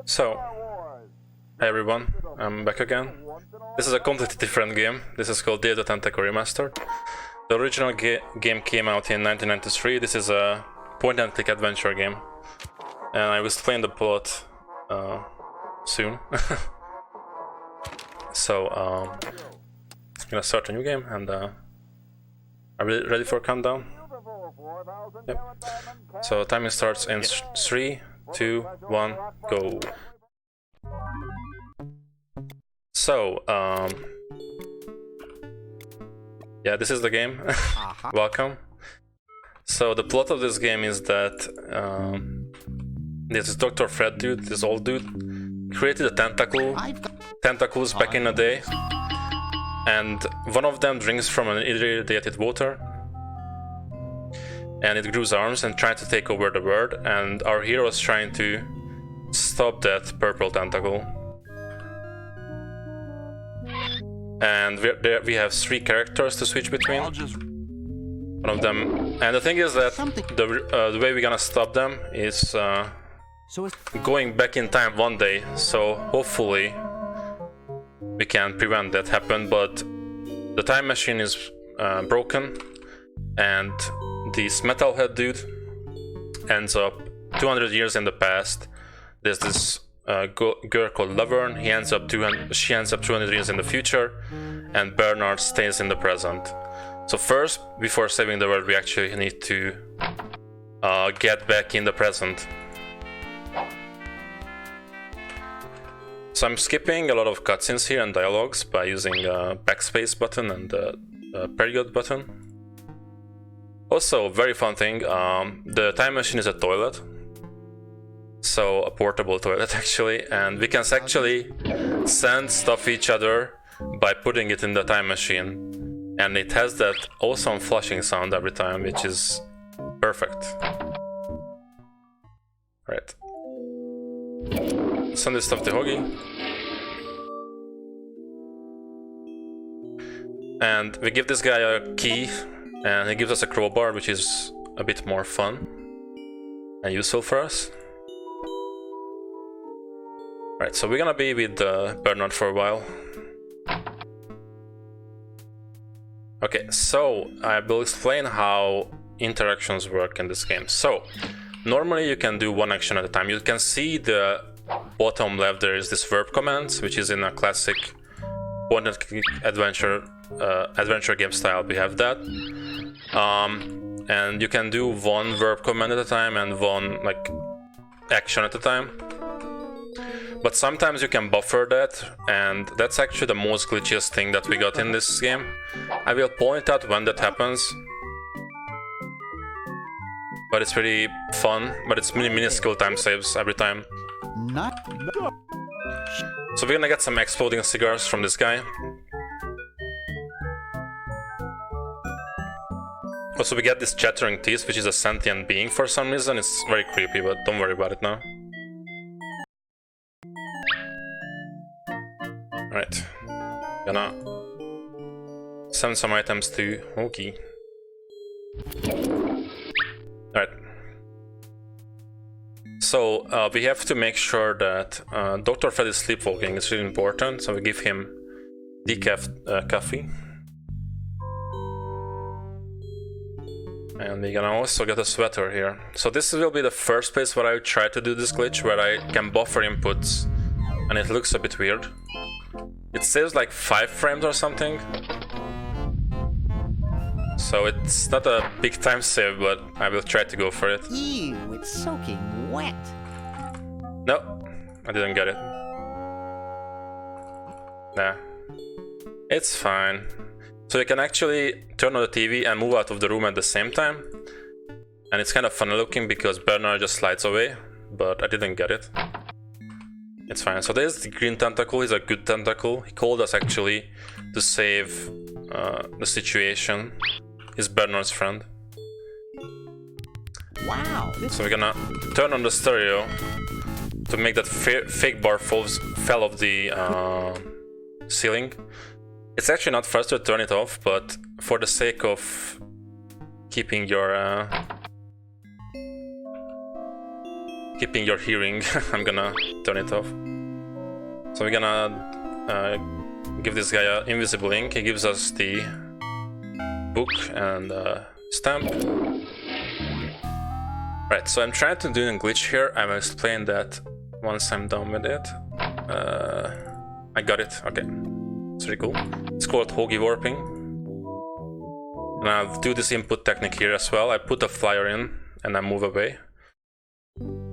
So, hey everyone, I'm back again. This is a completely different game. This is called the Tentacle Remastered. The original game came out in 1993. This is a point-and-click adventure game. And I will explain the plot soon. So, I'm gonna start a new game and are we ready for a countdown? Yep. So timing starts in 3, 2, 1, go. So, yeah, this is the game. Welcome. So the plot of this game is that this Dr. Fred dude, this old dude, created a tentacles back in the day, and one of them drinks from an irradiated water, and it grows arms and tries to take over the world, and our hero is trying to stop that purple tentacle. And we have 3 characters to switch between. One of them, and the thing is that the way we're gonna stop them is going back in time one day. So hopefully we can prevent that happen. But the time machine is broken, and this metalhead dude ends up 200 years in the past. There's this girl called Laverne. She ends up 200 years in the future, and Bernard stays in the present. So first, before saving the world, we actually need to get back in the present. So I'm skipping a lot of cutscenes here and dialogues by using backspace button and period button. Also, very fun thing, the time machine is a toilet. So a portable toilet actually, and we can actually send stuff each other by putting it in the time machine. And it has that awesome flushing sound every time, which is perfect. Right. Send this stuff to Hoggy. And we give this guy a key, and he gives us a crowbar, which is a bit more fun and useful for us. Right, so we're gonna be with Bernard for a while. Okay, so I will explain how interactions work in this game. So, normally you can do one action at a time. You can see the bottom left, there is this verb commands, which is in a classic point-and-click adventure game style. We have that. And you can do one verb command at a time and one action at a time. But sometimes you can buffer that, and that's actually the most glitchiest thing that we got in this game. I will point out when that happens. But it's pretty fun, but it's minuscule time saves every time. So we're gonna get some exploding cigars from this guy. Also we get this chattering teeth, which is a sentient being for some reason. It's very creepy, but don't worry about it now. Right, gonna send some items to Oki. Alright. So we have to make sure that Dr. Fred is sleepwalking. It's really important, so we give him decaf coffee. And we're gonna also get a sweater here. So this will be the first place where I try to do this glitch, where I can buffer inputs, and it looks a bit weird. It saves like 5 frames or something. So it's not a big time save, but I will try to go for it. Ew, it's soaking wet. No, I didn't get it. Nah, it's fine. So you can actually turn on the TV and move out of the room at the same time. And it's kind of funny looking because Bernard just slides away, but I didn't get it. It's fine. So there's the green tentacle. He's a good tentacle. He called us actually to save the situation. He's Bernard's friend. Wow. So we're gonna turn on the stereo to make that fake bar fell off the ceiling. It's actually not faster to turn it off, but for the sake of keeping your keeping your hearing, I'm gonna turn it off. So we're gonna give this guy an invisible ink. He gives us the book and stamp. Right, so I'm trying to do a glitch here. I will explain that once I'm done with it. I got it, okay. It's really cool. It's called Hoagie Warping. And I'll do this input technique here as well. I put a flyer in and I move away.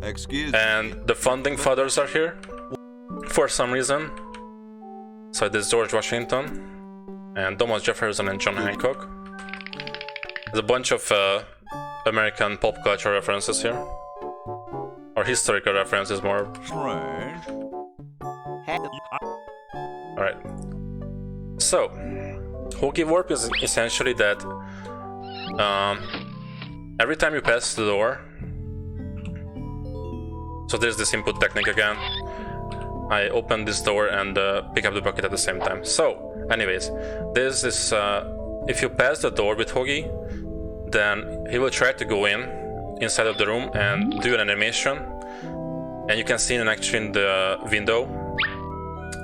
Excuse and the founding fathers are here for some reason. So there's George Washington and Thomas Jefferson and John Hancock. There's a bunch of American pop culture references here. Or historical references more. Strange. Alright. So, Hoagie Warp is essentially that every time you pass the door, so there's this input technique again. I open this door and pick up the bucket at the same time. So, anyways, there's this, if you pass the door with Hoagie, then he will try to go inside of the room and do an animation. And you can see it actually in the window.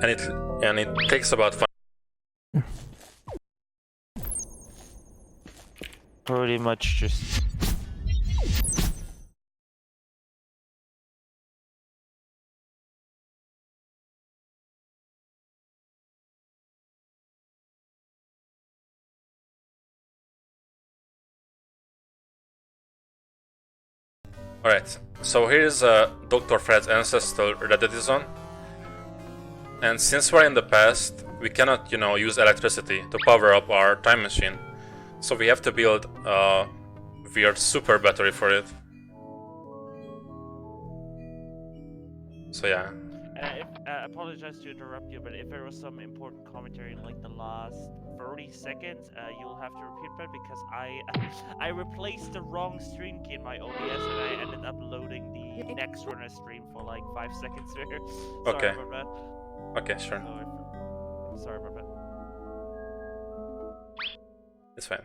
And it takes about 5. Pretty much just... Alright, so here's Dr. Fred's ancestral Redditizon. And since we're in the past, we cannot, use electricity to power up our time machine. So we have to build a weird super battery for it. So yeah. I apologize to interrupt you, but if there was some important commentary in like the last 30 seconds, you'll have to repeat that because I replaced the wrong stream key in my OBS and I ended up loading the next runner stream for like 5 seconds there. Sorry Okay. about that. Okay, sure. Sorry about that. It's fine.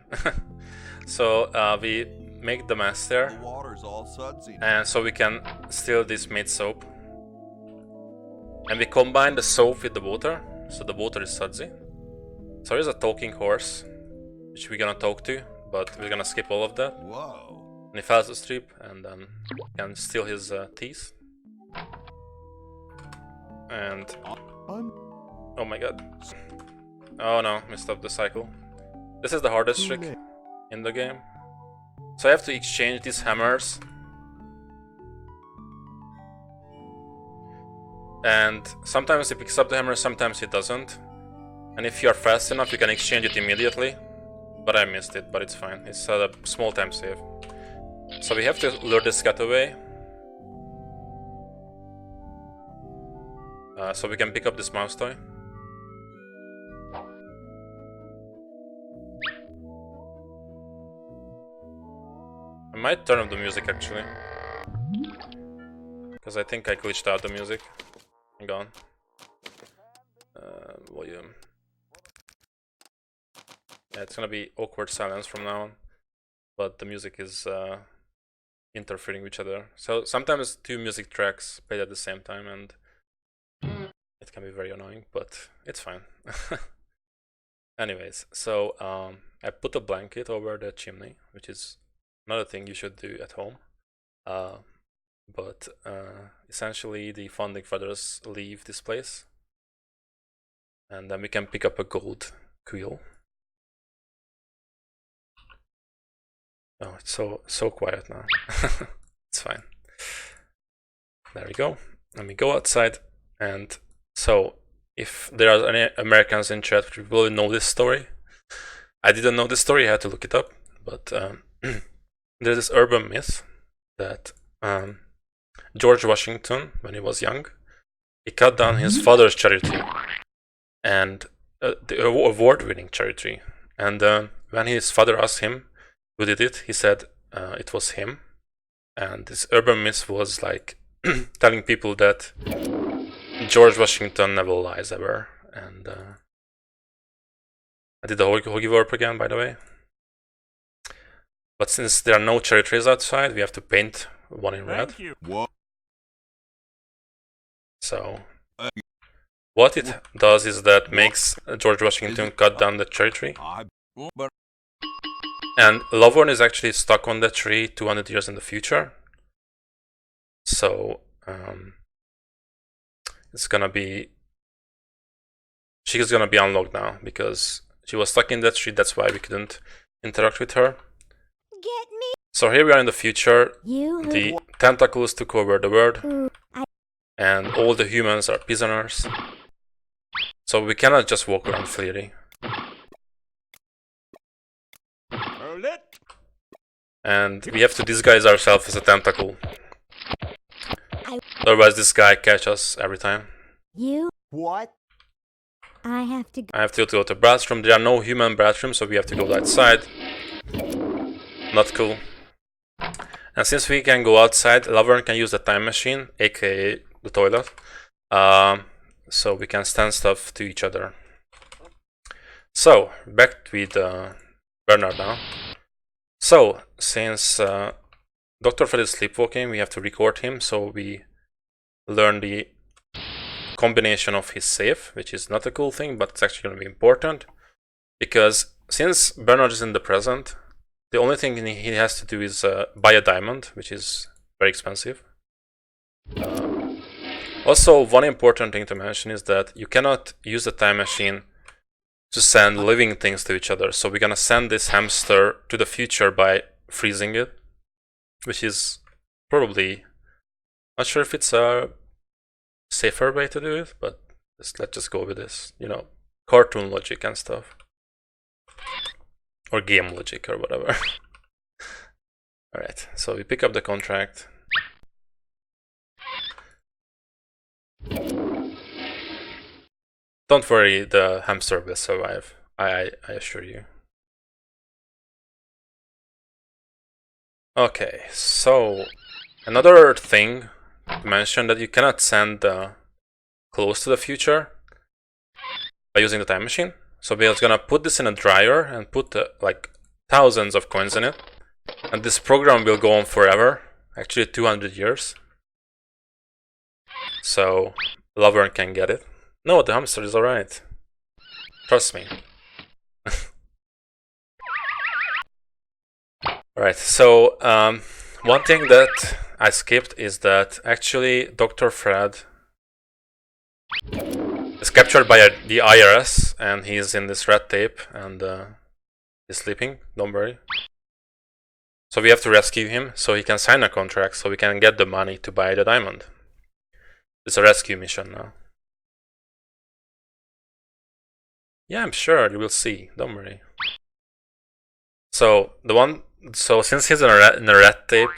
So we make the master, The water's all sudsy. and so we can steal this made soap. And we combine the soap with the water, so the water is sudsy. So here's a talking horse, which we're gonna talk to, but we're gonna skip all of that. Whoa. And he falls asleep, and then we can steal his teeth. And oh my god. Oh no, messed up the cycle. This is the hardest trick in the game. So I have to exchange these hammers. And sometimes he picks up the hammer, sometimes he doesn't. And if you are fast enough, you can exchange it immediately. But I missed it, but it's fine. It's a small time save. So we have to lure this cat away. So we can pick up this mouse toy. I might turn up the music actually. Because I think I glitched out the music. Hang on. Volume. Yeah, it's gonna be awkward silence from now on. But the music is interfering with each other. So sometimes two music tracks played at the same time and it can be very annoying, but it's fine. Anyways, so I put a blanket over the chimney, which is another thing you should do at home. But essentially the founding fathers leave this place. And then we can pick up a gold quill. Oh, it's so quiet now. It's fine. There we go. Let me go outside. And so, if there are any Americans in chat who will know this story, I didn't know this story. I had to look it up. But there's this urban myth that George Washington, when he was young, he cut down his father's cherry tree, and the award-winning cherry tree. And when his father asked him who did it, he said it was him. And this urban myth was like telling people that George Washington never lies ever. And I did the Hoagie Warp again, by the way. But since there are no cherry trees outside, we have to paint one in red. Whoa. So what it does is that makes George Washington cut down the cherry tree. But And Lovern is actually stuck on the tree 200 years in the future. So it's gonna be... She's gonna be unlocked now because she was stuck in that tree. That's why we couldn't interact with her. Get me. So here we are in the future. You. The tentacles took over the world, and all the humans are prisoners. So we cannot just walk around freely. And we have to disguise ourselves as a tentacle. Otherwise this guy catches us every time. You. What? I have to. I have to go to the bathroom. There are no human bathrooms, so we have to go outside. Not cool. And since we can go outside, Laverne can use the time machine, aka the toilet. So we can stand stuff to each other. So, back with Bernard now. So, since Dr. Fred is sleepwalking, we have to record him, so we learn the combination of his safe, which is not a cool thing, but it's actually going to be important. Because since Bernard is in the present, the only thing he has to do is buy a diamond, which is very expensive. Also, one important thing to mention is that you cannot use the time machine to send living things to each other. So we're gonna send this hamster to the future by freezing it, which is probably... not sure if it's a safer way to do it, but let's just go with this, you know, cartoon logic and stuff. Or game logic or whatever. Alright, so we pick up the contract. Don't worry, the hamster will survive. I assure you. Okay, so another thing to mention that you cannot send clothes to the future by using the time machine. So we're just gonna put this in a dryer and put like thousands of coins in it. And this program will go on forever, actually 200 years. So Laverne can get it. No, the hamster is alright. Trust me. Alright, so one thing that I skipped is that actually Dr. Fred is captured by the IRS and he's in this red tape and he's sleeping, don't worry. So we have to rescue him so he can sign a contract so we can get the money to buy the diamond. It's a rescue mission now. Yeah, I'm sure you will see, don't worry. So since he's in a red tape,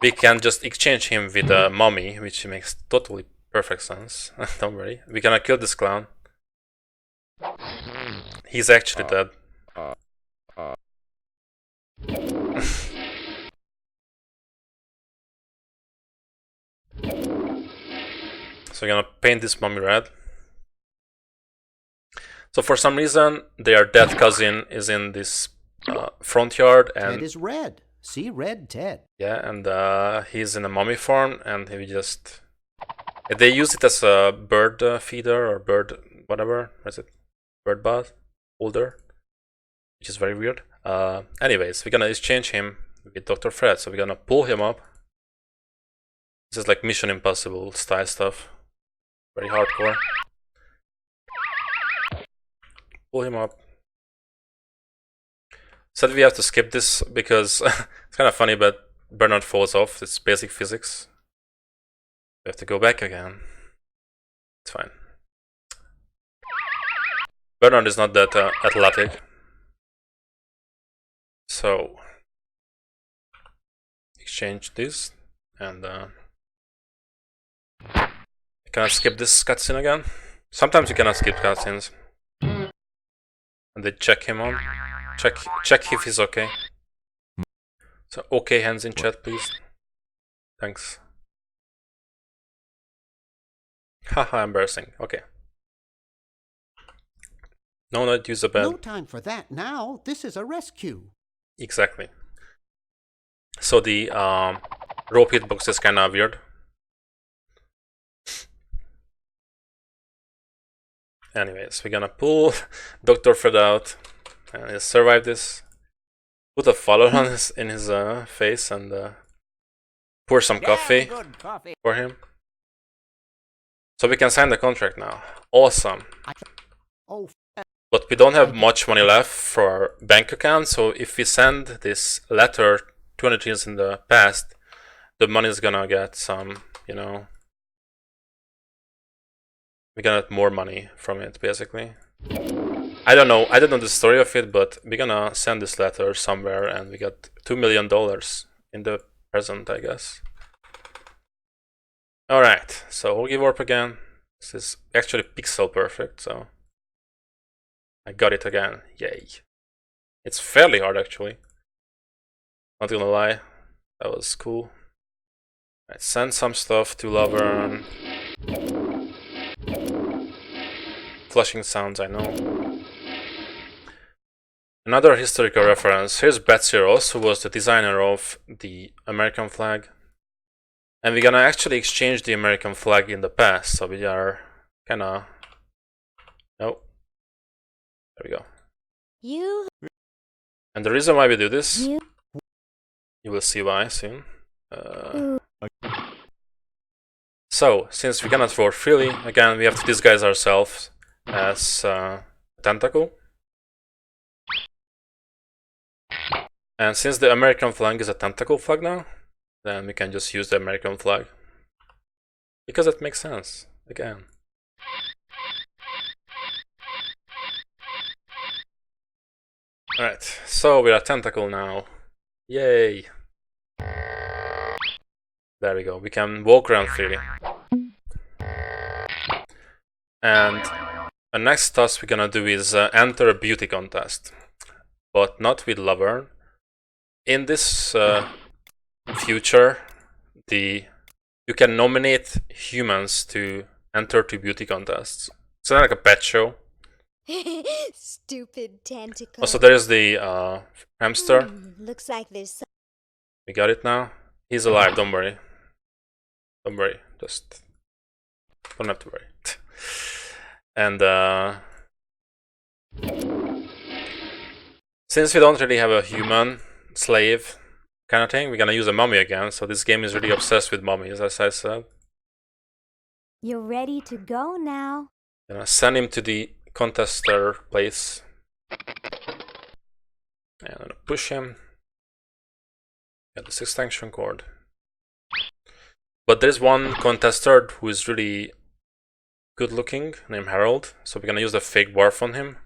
we can just exchange him with a mummy, which makes totally perfect sense. Don't worry. We're gonna kill this clown. He's actually dead. So we're gonna paint this mummy red. So for some reason, their dead cousin is in this front yard, and Ted is red. See, red Ted. yeah, and he's in a mummy form, and he just... They use it as a bird feeder or bird whatever. What is it? Bird bath holder, which is very weird. Anyways, we're gonna exchange him with Dr. Fred. So we're gonna pull him up. This is like Mission Impossible style stuff. Very hardcore. Pull him up. Said we have to skip this because it's kind of funny, but Bernard falls off. It's basic physics. We have to go back again. It's fine. Bernard is not that athletic. So exchange this and can I skip this cutscene again? Sometimes you cannot skip cutscenes. And they check him on. Check if he's okay. So okay, hands in chat, please. Thanks. Haha, embarrassing. Okay. No, not use the bed. No time for that now. This is a rescue. Exactly. So the rope hitbox is kinda weird. Anyways, we're gonna pull Dr. Fred out and he'll survive this. Put a follower on in his face and pour some coffee for him. So we can sign the contract now. Awesome. Oh, But we don't have much money left for our bank account, so if we send this letter 200 years in the past, the money is gonna get some, you know, we're gonna get more money from it, basically. I don't know the story of it, but we're gonna send this letter somewhere and we got $2 million in the present, I guess. Alright, so we'll give warp again. This is actually pixel perfect, so I got it again. Yay. It's fairly hard actually. Not gonna lie. That was cool. Alright, send some stuff to Laverne. Flushing sounds, I know. Another historical reference. Here's Betsy Ross, who was the designer of the American flag. And we're gonna actually exchange the American flag in the past, so we are kinda... No. There we go. You. And the reason why we do this, you will see why soon. So, since we cannot vote freely, again, we have to disguise ourselves as Tentacle. And since the American flag is a Tentacle flag now, then we can just use the American flag. Because it makes sense, again. Alright, so we're a Tentacle now. Yay! There we go, we can walk around freely. And the next task we're gonna do is enter a beauty contest. But not with Laverne. In this future, you can nominate humans to enter to beauty contests. It's not like a pet show. Stupid tentacle. Also, there's the hamster. Looks like there's We got it now. He's alive, don't worry. Don't worry, just don't have to worry. And since we don't really have a human slave kind of thing, we're gonna use a mummy again. So this game is really obsessed with mummies, as I said. You're ready to go now. Gonna send him to the contester place. And I'm gonna push him. Got this extension cord. But there's one contester who is really good looking, named Harold. So we're gonna use the fake dwarf on him.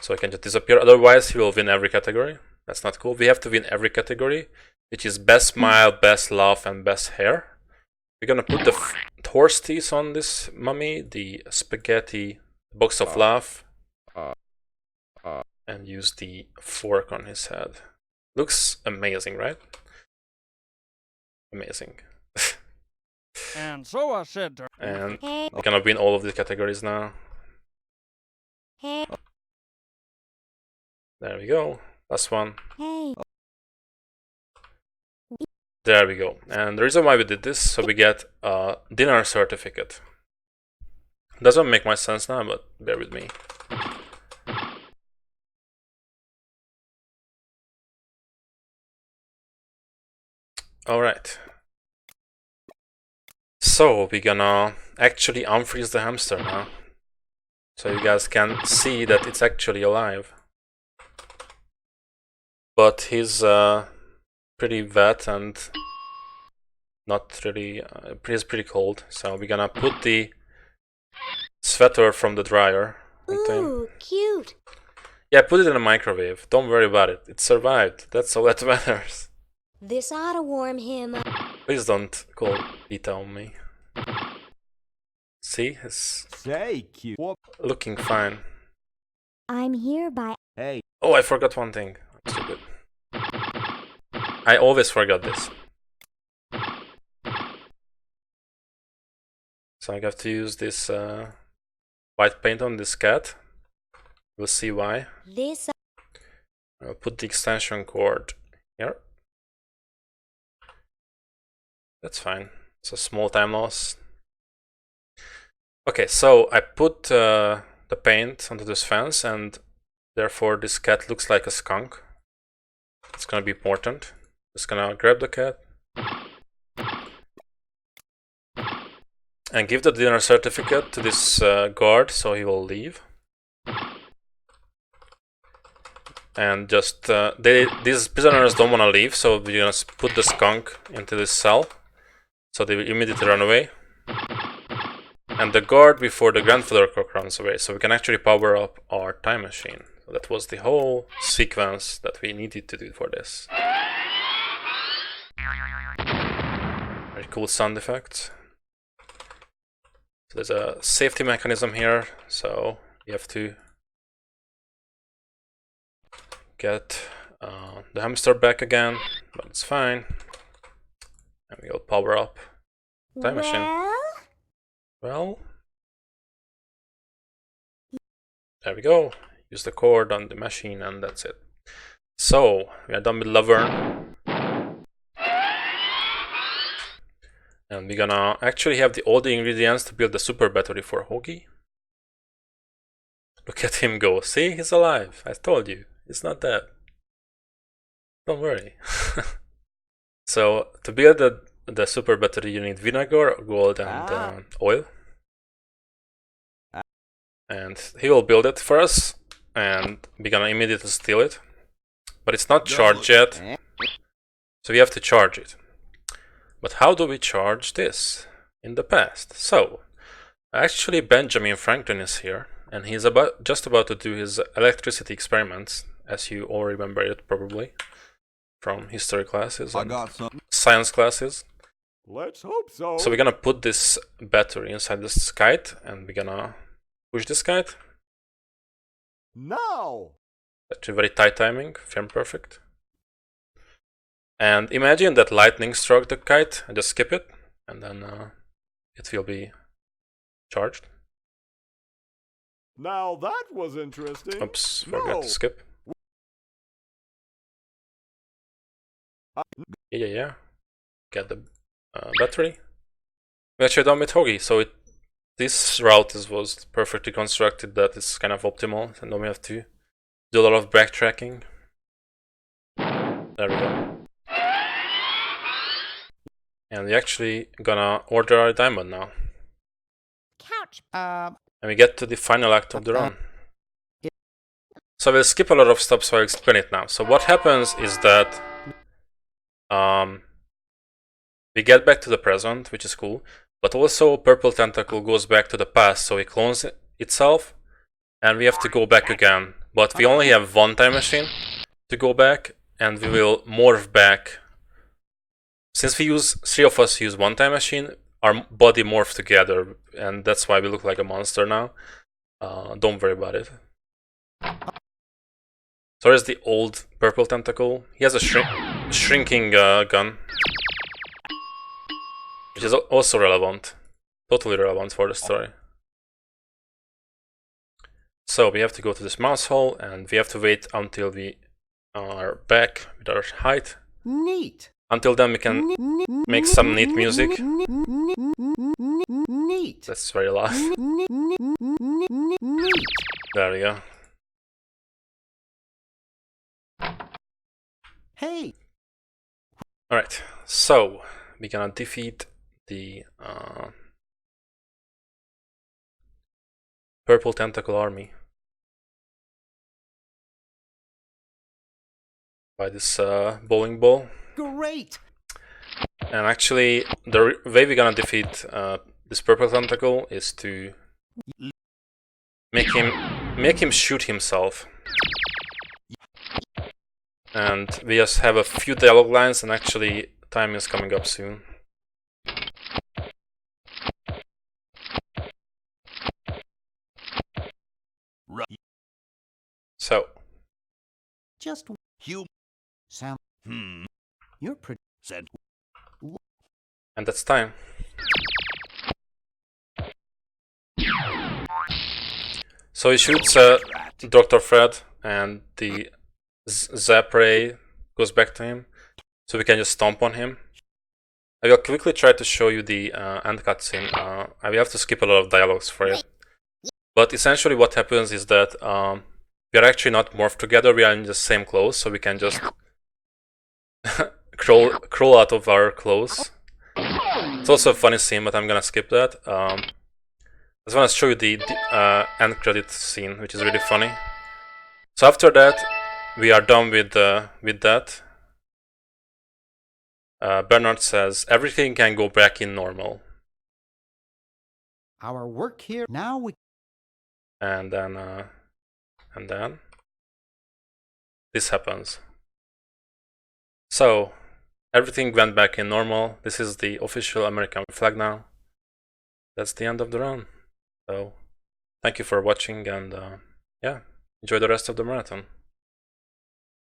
So he can just disappear. Otherwise, he will win every category. That's not cool. We have to win every category, which is best smile, best laugh, and best hair. We're gonna put the horse teeth on this mummy, the spaghetti box of laugh, and use the fork on his head. Looks amazing, right? Amazing. And so I said to her, And we're gonna win all of the categories now. Hey. There we go. Last one. Hey. There we go. And the reason why we did this, so we get a dinner certificate. Doesn't make much sense now, but bear with me. Alright. So we're gonna actually unfreeze the hamster now. So you guys can see that it's actually alive. But he's pretty wet and not really, he's pretty cold. So we're gonna put the sweater from the dryer into him. Ooh, cute. Yeah, put it in a microwave. Don't worry about it. It survived. That's all that matters. This ought to warm him up. Please don't call Peta on me. See, it's Say, cute. looking fine. I'm here by. Hey. Oh, I forgot one thing. I'm stupid. I always forgot this. So I have to use this white paint on this cat. We'll see why. This. I'll put the extension cord here. That's fine. It's a small time loss. Okay, so I put the paint onto this fence, and therefore this cat looks like a skunk. It's gonna be important. Just gonna grab the cat and give the dinner certificate to this guard, so he will leave. And just these prisoners don't want to leave, so we're gonna put the skunk into this cell, so they will immediately run away. And the guard before the grandfather clock runs away, so we can actually power up our time machine. So that was the whole sequence that we needed to do for this. Very cool sound effects. So there's a safety mechanism here, so you have to get the hamster back again, but it's fine. And we'll power up time machine. Well, there we go. Use the cord on the machine and that's it. So, we are done with Laverne. And we're gonna actually have all the ingredients to build the super battery for Hoagie. Look at him go. See, he's alive. I told you. He's not dead. Don't worry. So, to build the super battery, you need vinegar, gold, and oil. And he will build it for us, and we're gonna immediately steal it. But it's not charged yet, so we have to charge it. But how do we charge this in the past? So, actually Benjamin Franklin is here, and he's just about to do his electricity experiments, as you all remember it probably from history classes and science classes. Let's hope so. So we're gonna put this battery inside this kite, and we're gonna push this kite. Now. Actually very tight timing, firm perfect. And imagine that lightning struck the kite, and just skip it, and then it will be charged. Now that was interesting. Oops, forgot to skip. Yeah. Get the battery. We're actually done with Hoagie, so this route was perfectly constructed that it's kind of optimal, and then we have to do a lot of backtracking. There we go. And we're actually gonna order our diamond now. Couch. And we get to the final act of the run. So we'll skip a lot of stuff, so I'll explain it now. So what happens is that we get back to the present, which is cool, but also Purple Tentacle goes back to the past, so it clones itself, and we have to go back again. But we only have one time machine to go back, and we will morph back. Since three of us use one time machine, our body morph together, and that's why we look like a monster now. Don't worry about it. So there's the old Purple Tentacle. He has a shrinking gun, which is also relevant. Totally relevant for the story. So we have to go to this mouse hole, and we have to wait until we are back with our height. Neat. Until then we can make some neat music. Neat. That's very loud. Neat. There we go. Hey. Alright, so we're gonna defeat the Purple Tentacle army by this bowling ball. Great. And actually, the way we're gonna defeat this Purple Tentacle is to make him shoot himself. And we just have a few dialogue lines, and actually time is coming up soon. So Just you sound. You're pretty. Said. And that's time. So he shoots Dr. Fred, and the Zap Ray goes back to him, so we can just stomp on him. I will quickly try to show you the end cutscene. I will have to skip a lot of dialogues for it. But essentially what happens is that we are actually not morphed together, we are in the same clothes, so we can just crawl out of our clothes. It's also a funny scene, but I'm gonna skip that. I just want to show you the end credit scene, which is really funny. So after that, we are done with that. Bernard says, everything can go back in normal. Our work here now we And then this happens. So everything went back in normal. This is the official American flag now. That's the end of the run. So thank you for watching, and yeah, enjoy the rest of the marathon.